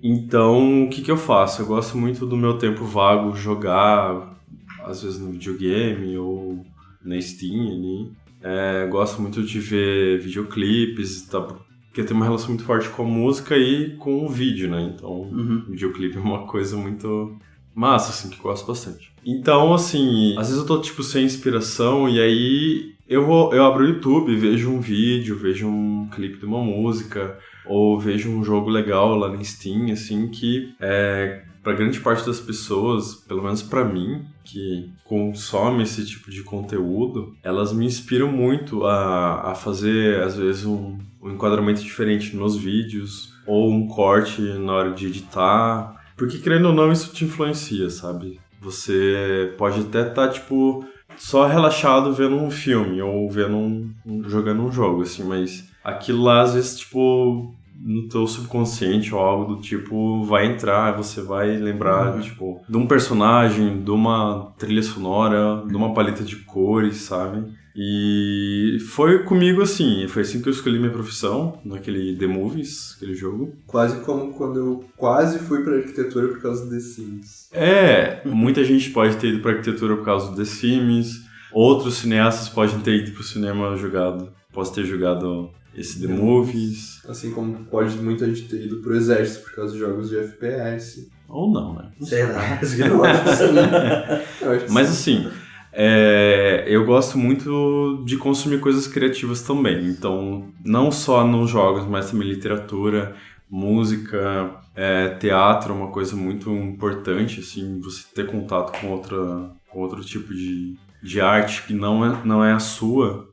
Então, o que eu faço? Eu gosto muito do meu tempo vago jogar, às vezes no videogame ou na Steam ali. Gosto muito de ver videoclipes e tal. Porque tem uma relação muito forte com a música e com o vídeo, né? Então, o videoclipe é uma coisa muito massa, assim, que eu gosto bastante. Então, assim, às vezes eu tô, sem inspiração e aí eu abro o YouTube, vejo um vídeo, vejo um clipe de uma música ou vejo um jogo legal lá na Steam, assim, que pra grande parte das pessoas, pelo menos pra mim, que consome esse tipo de conteúdo, elas me inspiram muito a fazer, às vezes, um enquadramento diferente nos vídeos, ou um corte na hora de editar, porque, querendo ou não, isso te influencia, sabe? Você pode até estar, só relaxado vendo um filme, ou vendo jogando um jogo, assim, mas aquilo lá, às vezes, no teu subconsciente ou algo do tipo vai entrar, você vai lembrar, tipo, de um personagem, de uma trilha sonora, de uma paleta de cores, sabe? E foi comigo assim, foi assim que eu escolhi minha profissão, naquele The Movies, aquele jogo. Quase como quando eu quase fui pra arquitetura por causa do The Sims. Muita gente pode ter ido pra arquitetura por causa do The Sims, outros cineastas podem ter ido pro cinema posso ter jogado esse The Movies. Assim como pode muita gente ter ido pro exército por causa de jogos de FPS. Ou não, né? Será? Eu acho que sim. Mas assim, eu gosto muito de consumir coisas criativas também. Então, não só nos jogos, mas também literatura, música, teatro é uma coisa muito importante, assim, você ter contato com outro tipo de arte que não é a sua.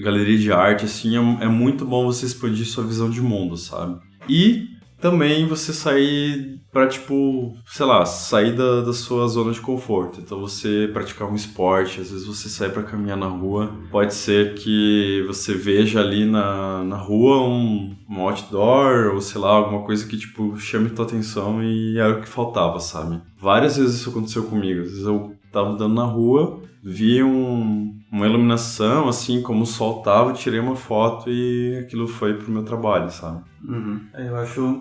Galeria de arte, assim, é muito bom você expandir sua visão de mundo, sabe? E também você sair pra, tipo, sei lá, sair da sua zona de conforto. Então você praticar um esporte, às vezes você sai pra caminhar na rua. Pode ser que você veja ali na rua um outdoor, ou sei lá, alguma coisa que, tipo, chame tua atenção e era o que faltava, sabe? Várias vezes isso aconteceu comigo. Às vezes eu tava andando na rua, vi uma iluminação, assim, como o sol tava, tirei uma foto e aquilo foi pro meu trabalho, sabe? Uhum. Eu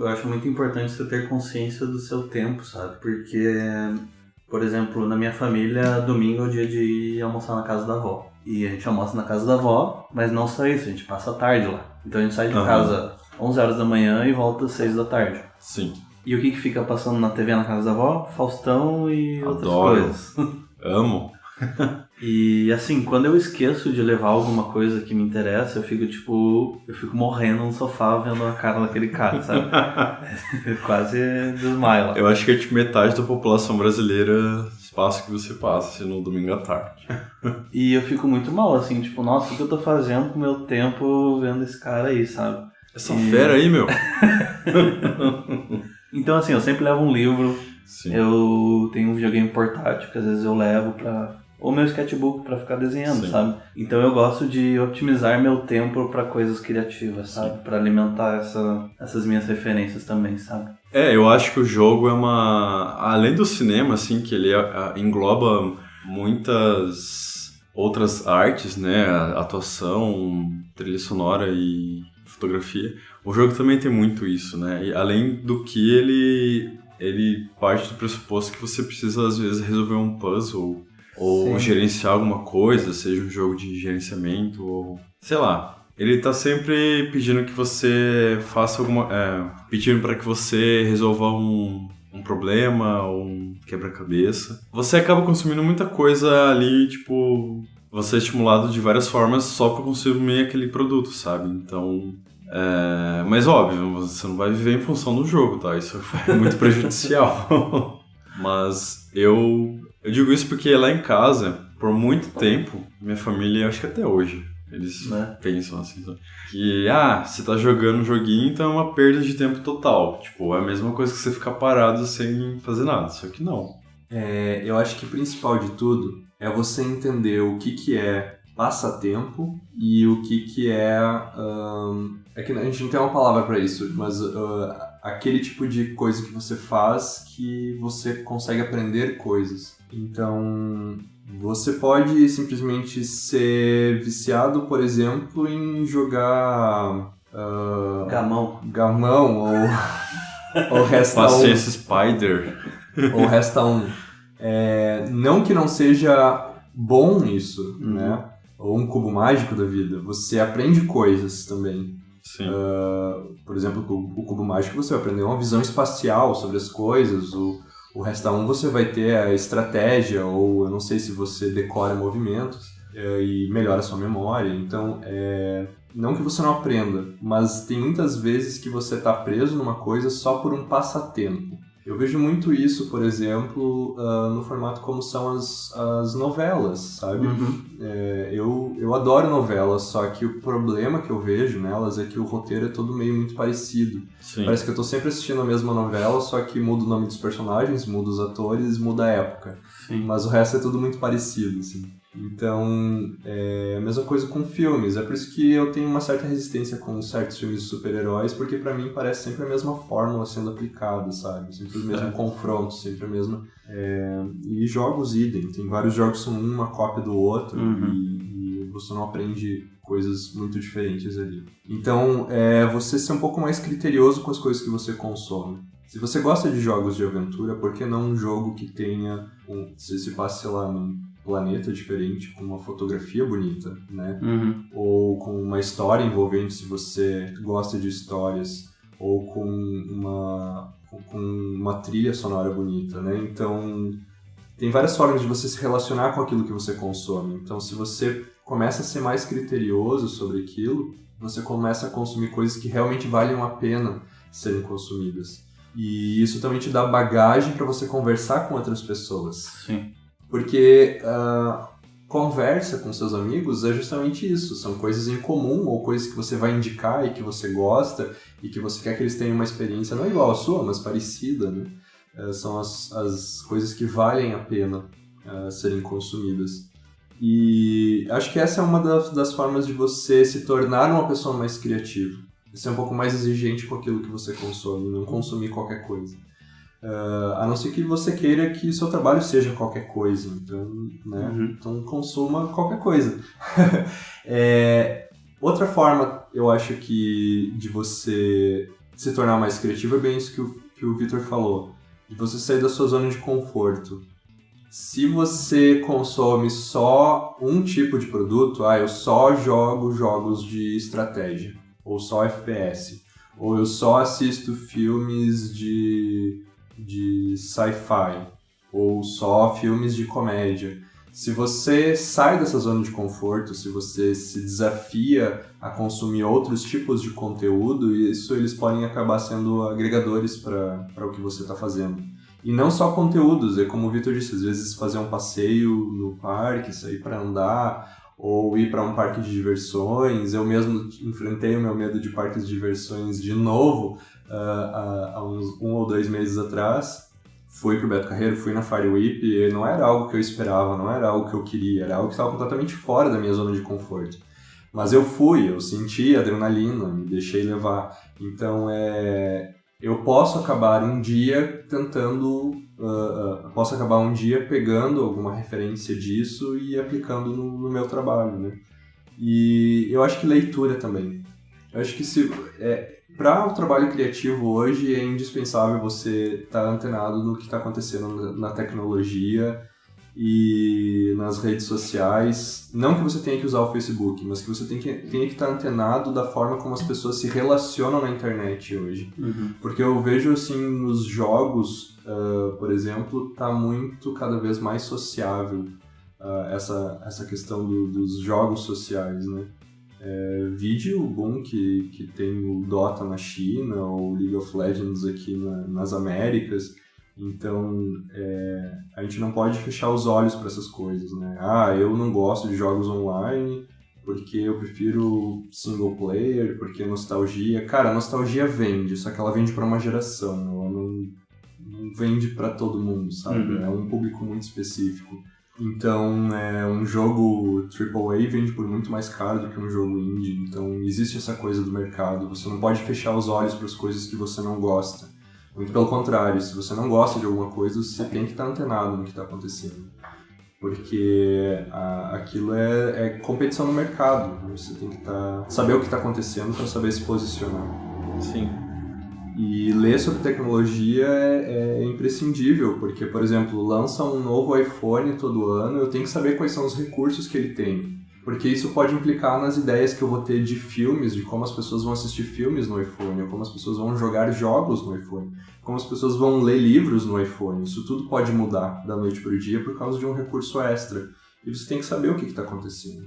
acho muito importante você ter consciência do seu tempo, sabe? Porque, por exemplo, na minha família, domingo é o dia de ir almoçar na casa da avó. E a gente almoça na casa da avó, mas não só isso, a gente passa a tarde lá. Então a gente sai de casa 11 horas da manhã e volta às 6 da tarde. Sim. E o que fica passando na TV na casa da avó? Faustão e outras Adoro. coisas. Amo. E assim, quando eu esqueço de levar alguma coisa que me interessa, eu fico morrendo no sofá vendo a cara daquele cara, sabe? Quase desmaio lá. Eu acho que é tipo metade da população brasileira espaço que você passa, assim, no domingo à tarde. E eu fico muito mal, assim, tipo, nossa, o que eu tô fazendo com o meu tempo vendo esse cara aí, sabe? Essa fera aí, meu. Então, assim, eu sempre levo um livro. Sim. Eu tenho um videogame portátil que às vezes eu levo ou meu sketchbook pra ficar desenhando, Sim. sabe? Então eu gosto de otimizar meu tempo pra coisas criativas, sabe? Pra alimentar essas minhas referências também, sabe? Eu acho que o jogo é além do cinema, assim, que ele engloba muitas outras artes, né? Atuação, trilha sonora e fotografia. O jogo também tem muito isso, né? E além do que ele parte do pressuposto que você precisa, às vezes, resolver um puzzle ou gerenciar alguma coisa, seja um jogo de gerenciamento ou... sei lá. Ele tá sempre pedindo que você faça pedindo para que você resolva um problema ou um quebra-cabeça. Você acaba consumindo muita coisa ali, tipo... você é estimulado de várias formas só para consumir aquele produto, sabe? Então... mas óbvio, você não vai viver em função do jogo, tá? Isso é muito prejudicial. Mas eu digo isso porque lá em casa, por muito tempo, minha família, acho que até hoje, eles pensam assim, que, você tá jogando um joguinho, então é uma perda de tempo total. Tipo, é a mesma coisa que você ficar parado sem fazer nada, só que não. Eu acho que o principal de tudo é você entender o que é passatempo e o que é... é que a gente não tem uma palavra para isso, mas aquele tipo de coisa que você faz que você consegue aprender coisas. Então, você pode simplesmente ser viciado, por exemplo, em jogar... Gamão ou Resta 1. Paciência Spider. Ou Resta 1. Não que não seja bom isso, né? Ou um cubo mágico da vida. Você aprende coisas também. Sim. Por exemplo, o cubo mágico você vai aprender uma visão espacial sobre as coisas. O Resta 1 você vai ter a estratégia, ou eu não sei se você decora movimentos e melhora a sua memória. Então, não que você não aprenda, mas tem muitas vezes que você está preso numa coisa só por um passatempo. Eu vejo muito isso, por exemplo, no formato como são as novelas, sabe? Eu adoro novelas, só que o problema que eu vejo nelas é que o roteiro é todo meio muito parecido. Sim. Parece que eu tô sempre assistindo a mesma novela, só que muda o nome dos personagens, muda os atores, muda a época. Sim. Mas o resto é tudo muito parecido, assim. Então, é a mesma coisa com filmes. É por isso que eu tenho uma certa resistência com certos filmes de super-heróis, porque pra mim parece sempre a mesma fórmula sendo aplicada, sabe? Sempre o mesmo confronto, sempre a mesma... E jogos idem. Tem vários jogos que são uma cópia do outro e você não aprende coisas muito diferentes ali. Então, você ser um pouco mais criterioso com as coisas que você consome. Se você gosta de jogos de aventura, por que não um jogo que tenha... se passe, sei lá, num planeta diferente, com uma fotografia bonita, né? Ou com uma história envolvente, se você gosta de histórias, ou com uma trilha sonora bonita, né? Então, tem várias formas de você se relacionar com aquilo que você consome. Então, se você começa a ser mais criterioso sobre aquilo, você começa a consumir coisas que realmente valem a pena serem consumidas. E isso também te dá bagagem para você conversar com outras pessoas. Sim. Porque conversa com seus amigos é justamente isso. São coisas em comum ou coisas que você vai indicar e que você gosta e que você quer que eles tenham uma experiência não igual à sua, mas parecida, né? São as coisas que valem a pena serem consumidas. E acho que essa é uma das formas de você se tornar uma pessoa mais criativa. Ser um pouco mais exigente com aquilo que você consome, não consumir qualquer coisa. A não ser que você queira que seu trabalho seja qualquer coisa, então, né? Então consuma qualquer coisa. Outra forma, eu acho que de você se tornar mais criativo é bem isso que o Victor falou, de você sair da sua zona de conforto. Se você consome só um tipo de produto, eu só jogo jogos de estratégia, ou só FPS, ou eu só assisto filmes de sci-fi, ou só filmes de comédia. Se você sai dessa zona de conforto, se você se desafia a consumir outros tipos de conteúdo, isso eles podem acabar sendo agregadores para o que você está fazendo. E não só conteúdos, é como o Victor disse, às vezes fazer um passeio no parque, sair para andar, ou ir para um parque de diversões. Eu mesmo enfrentei o meu medo de parques de diversões de novo há uns 1 ou 2 meses atrás. Fui pro Beto Carreiro, fui na Fire Whip, e não era algo que eu esperava, não era algo que eu queria, era algo que estava completamente fora da minha zona de conforto. Mas eu fui, eu senti adrenalina, me deixei levar. Então, eu posso acabar um dia posso acabar um dia pegando alguma referência disso e aplicando no meu trabalho, né? E eu acho que leitura também. Eu acho que para o trabalho criativo hoje é indispensável você estar antenado no que está acontecendo na tecnologia e nas redes sociais. Não que você tenha que usar o Facebook, mas que você tenha que estar antenado da forma como as pessoas se relacionam na internet hoje. Porque eu vejo assim nos jogos, por exemplo, tá muito cada vez mais sociável essa questão dos jogos sociais, né? Vide o boom que tem o Dota na China ou League of Legends aqui nas Américas. Então, a gente não pode fechar os olhos para essas coisas, né? Eu não gosto de jogos online porque eu prefiro single player, porque nostalgia... Cara, a nostalgia vende, só que ela vende para uma geração, ela não vende para todo mundo, sabe? É um público muito específico. Então, um jogo AAA vende por muito mais caro do que um jogo indie. Então, existe essa coisa do mercado. Você não pode fechar os olhos para as coisas que você não gosta. Muito pelo contrário, se você não gosta de alguma coisa, você tem que estar antenado no que está acontecendo. Porque aquilo é competição no mercado. Você tem que saber o que está acontecendo para saber se posicionar. Sim. E ler sobre tecnologia é imprescindível, porque, por exemplo, lança um novo iPhone todo ano, eu tenho que saber quais são os recursos que ele tem. Porque isso pode implicar nas ideias que eu vou ter de filmes, de como as pessoas vão assistir filmes no iPhone, ou como as pessoas vão jogar jogos no iPhone, como as pessoas vão ler livros no iPhone. Isso tudo pode mudar da noite para o dia por causa de um recurso extra. E você tem que saber o que está acontecendo.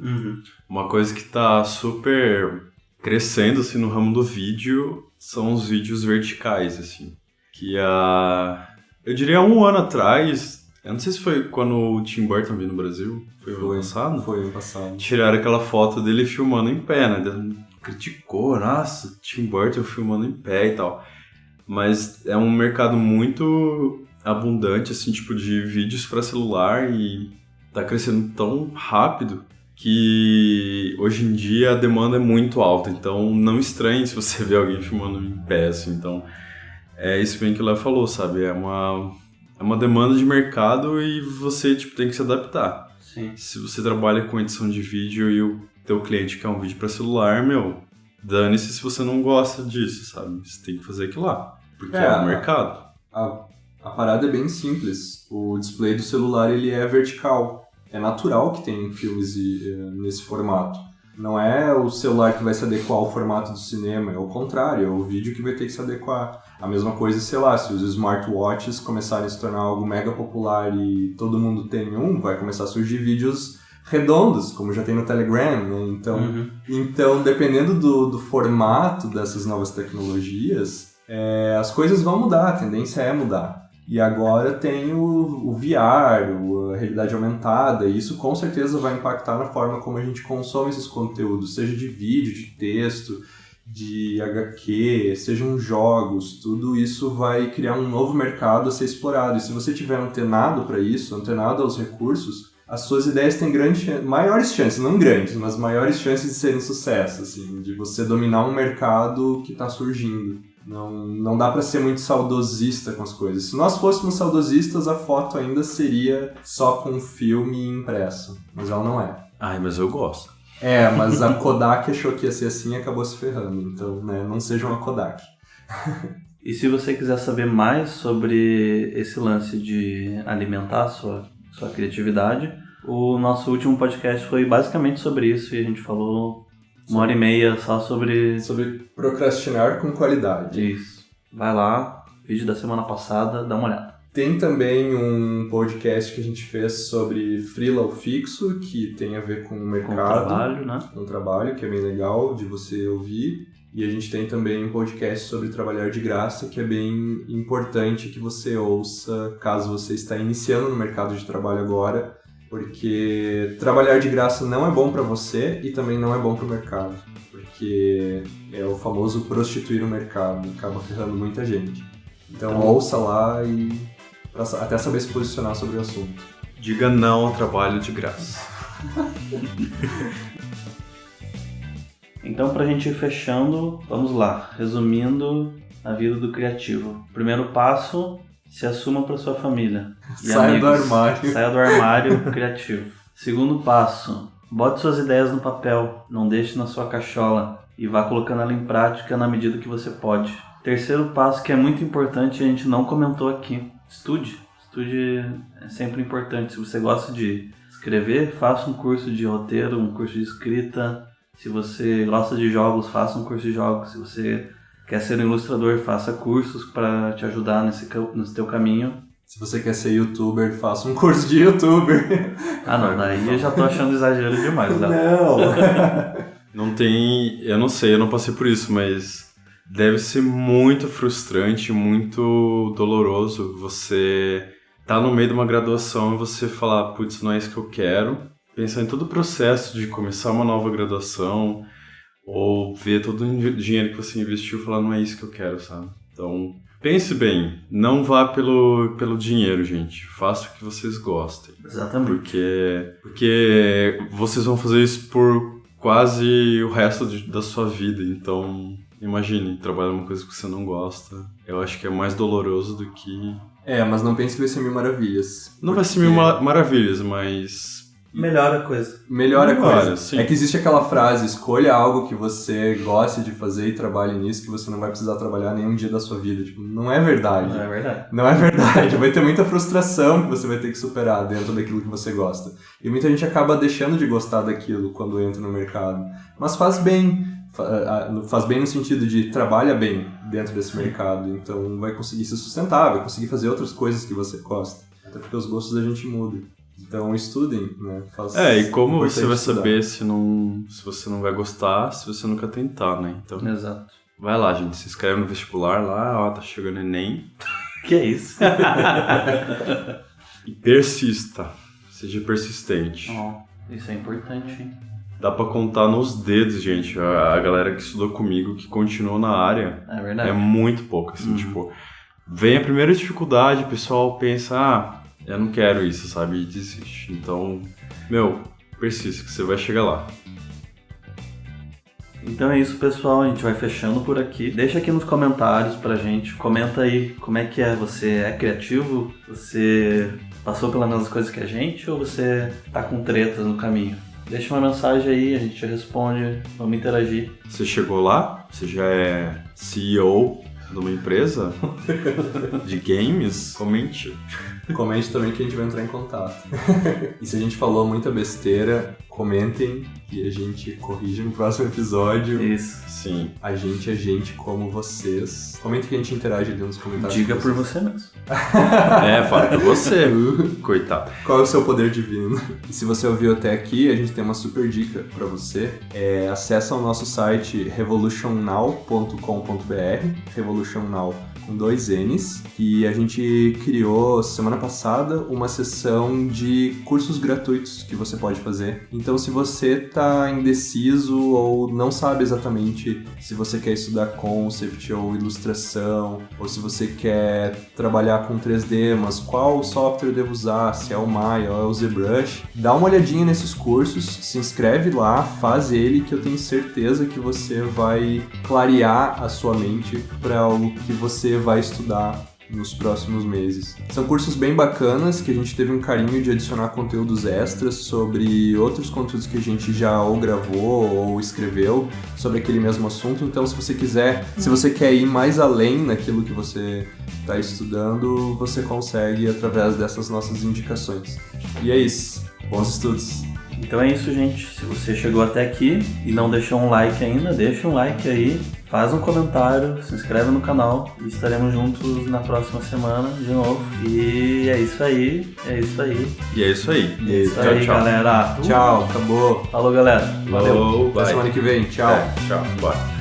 Uma coisa que está super crescendo assim, no ramo do vídeo são os vídeos verticais, assim. Que eu diria 1 ano atrás, eu não sei se foi quando o Tim Burton veio no Brasil, foi ano passado? Foi ano passado. Tiraram aquela foto dele filmando em pé, né? Criticou, nossa, Tim Burton filmando em pé e tal. Mas é um mercado muito abundante, assim, tipo, de vídeos para celular e tá crescendo tão rápido que hoje em dia a demanda é muito alta. Então não estranhe se você vê alguém filmando em pé, assim. Então é isso bem que o Léo falou, sabe? É uma demanda de mercado e você tipo, tem que se adaptar. Sim. Se você trabalha com edição de vídeo e o teu cliente quer um vídeo para celular, dane-se se você não gosta disso, sabe? Você tem que fazer aquilo lá, porque é o mercado. A parada é bem simples. O display do celular ele é vertical. É natural que tenha filmes nesse formato. Não é o celular que vai se adequar ao formato do cinema, é o contrário, é o vídeo que vai ter que se adequar. A mesma coisa, sei lá, se os smartwatches começarem a se tornar algo mega popular e todo mundo tem vai começar a surgir vídeos redondos, como já tem no Telegram, né? Então, dependendo do formato dessas novas tecnologias, as coisas vão mudar, a tendência é mudar. E agora tem o VR, a realidade aumentada, e isso com certeza vai impactar na forma como a gente consome esses conteúdos, seja de vídeo, de texto, de HQ, sejam jogos, tudo isso vai criar um novo mercado a ser explorado. E se você estiver antenado para isso, antenado aos recursos, as suas ideias têm maiores chances, não grandes, mas maiores chances de serem sucesso, assim, de você dominar um mercado que está surgindo. Não dá pra ser muito saudosista com as coisas. Se nós fôssemos saudosistas, a foto ainda seria só com filme impresso. Mas ela não é. Ai, mas eu gosto. Mas a Kodak achou que ia ser assim e acabou se ferrando. Então, né, não seja uma Kodak. E se você quiser saber mais sobre esse lance de alimentar a sua criatividade, o nosso último podcast foi basicamente sobre isso e a gente falou 1h30 só sobre procrastinar com qualidade. Isso. Vai lá, vídeo da semana passada, dá uma olhada. Tem também um podcast que a gente fez sobre freela ou fixo, que tem a ver com o mercado. Com o trabalho, né? Com o trabalho, que é bem legal de você ouvir. E a gente tem também um podcast sobre trabalhar de graça, que é bem importante que você ouça caso você está iniciando no mercado de trabalho agora, porque trabalhar de graça não é bom para você e também não é bom para o mercado, porque é o famoso prostituir o mercado, acaba ferrando muita gente. Então ouça lá e até saber se posicionar sobre o assunto. Diga não ao trabalho de graça. Então, pra gente ir fechando, vamos lá. Resumindo a vida do criativo. Primeiro passo, se assuma para sua família. Saia do armário. Saia do armário criativo. Segundo passo, bote suas ideias no papel. Não deixe na sua cachola. E vá colocando ela em prática na medida que você pode. Terceiro passo, que é muito importante e a gente não comentou aqui. Estude. Estude é sempre importante. Se você gosta de escrever, faça um curso de roteiro, um curso de escrita. Se você gosta de jogos, faça um curso de jogos. Se você quer ser um ilustrador, faça cursos para te ajudar nesse teu caminho. Se você quer ser youtuber, faça um curso de youtuber. Ah não, daí eu já tô achando exagero demais. Não! Não tem... Eu não sei, eu não passei por isso, mas deve ser muito frustrante, muito doloroso você tá no meio de uma graduação e você falar, putz, não é isso que eu quero. Pensar em todo o processo de começar uma nova graduação ou ver todo o dinheiro que você investiu e falar, não é isso que eu quero, sabe? Então, pense bem, não vá pelo dinheiro, gente. Faça o que vocês gostem. Exatamente. Porque vocês vão fazer isso por quase o resto da sua vida. Então, imagine, trabalhar uma coisa que você não gosta. Eu acho que é mais doloroso do que... mas não pense que vai ser mil maravilhas. Não vai ser mil maravilhas, mas... Melhora a coisa. Melhora a coisa. Sim. É que existe aquela frase, escolha algo que você goste de fazer e trabalhe nisso, que você não vai precisar trabalhar nenhum dia da sua vida. Tipo, não é verdade. Não é verdade. Não é verdade. Vai ter muita frustração que você vai ter que superar dentro daquilo que você gosta. E muita gente acaba deixando de gostar daquilo quando entra no mercado. Mas faz bem. Faz bem no sentido de trabalha bem dentro desse mercado. Então vai conseguir se sustentar, vai conseguir fazer outras coisas que você gosta. Até porque os gostos da gente mudam. Então estudem, né? E como você vai saber se você não vai gostar, se você nunca tentar, né? Então, exato. Vai lá, gente, se inscreve no vestibular lá, tá chegando Enem. Que é isso? E persista, seja persistente. Isso é importante, hein? Dá pra contar nos dedos, gente, a galera que estudou comigo, que continuou na área. É verdade. É muito pouco, assim, tipo... Vem a primeira dificuldade, o pessoal pensa, eu não quero isso, sabe? E desiste. Então, persiste que você vai chegar lá. Então é isso, pessoal, a gente vai fechando por aqui. Deixa aqui nos comentários pra gente, comenta aí como é que é, você é criativo, você passou pelas mesmas coisas que a gente ou você tá com tretas no caminho? Deixa uma mensagem aí, a gente responde, vamos interagir. Você chegou lá? Você já é CEO de uma empresa de games? Comente. Comente também que a gente vai entrar em contato. E se a gente falou muita besteira, comentem que a gente corrige no próximo episódio. Isso. Sim. A gente como vocês. Comentem que a gente interage ali nos comentários. Diga por você mesmo. Fala pra você. Coitado. Qual é o seu poder divino? E se você ouviu até aqui, a gente tem uma super dica pra você. Acessa o nosso site revolutionnow.com.br, Revolution Now com 2 N's, e a gente criou semana passada uma sessão de cursos gratuitos que você pode fazer. Então, se você tá indeciso ou não sabe exatamente se você quer estudar concept ou ilustração, ou se você quer trabalhar com 3D, mas qual software eu devo usar, se é o Maya ou é o ZBrush, dá uma olhadinha nesses cursos, se inscreve lá, faz ele, que eu tenho certeza que você vai clarear a sua mente para o que você vai estudar nos próximos meses. São cursos bem bacanas que a gente teve um carinho de adicionar conteúdos extras sobre outros conteúdos que a gente já ou gravou ou escreveu sobre aquele mesmo assunto. Então, se você quer ir mais além naquilo que você está estudando, você consegue através dessas nossas indicações. E é isso. Bons estudos! Então é isso, gente. Se você chegou até aqui e não deixou um like ainda, deixa um like aí, faz um comentário, se inscreve no canal e estaremos juntos na próxima semana de novo. E é isso aí, E é isso aí. É isso aí, tchau. galera. Tchau, acabou. Falou, galera. Valeu. Até semana que vem. Tchau. Tchau. Bora.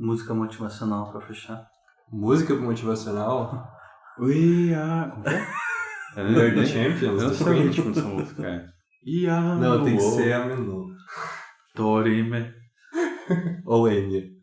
Música motivacional pra fechar. Música motivacional? We are... We're the Champions. Eu não The sei Queen. essa música, cara. Não, tem que ser a menor. Dorime. Ou N.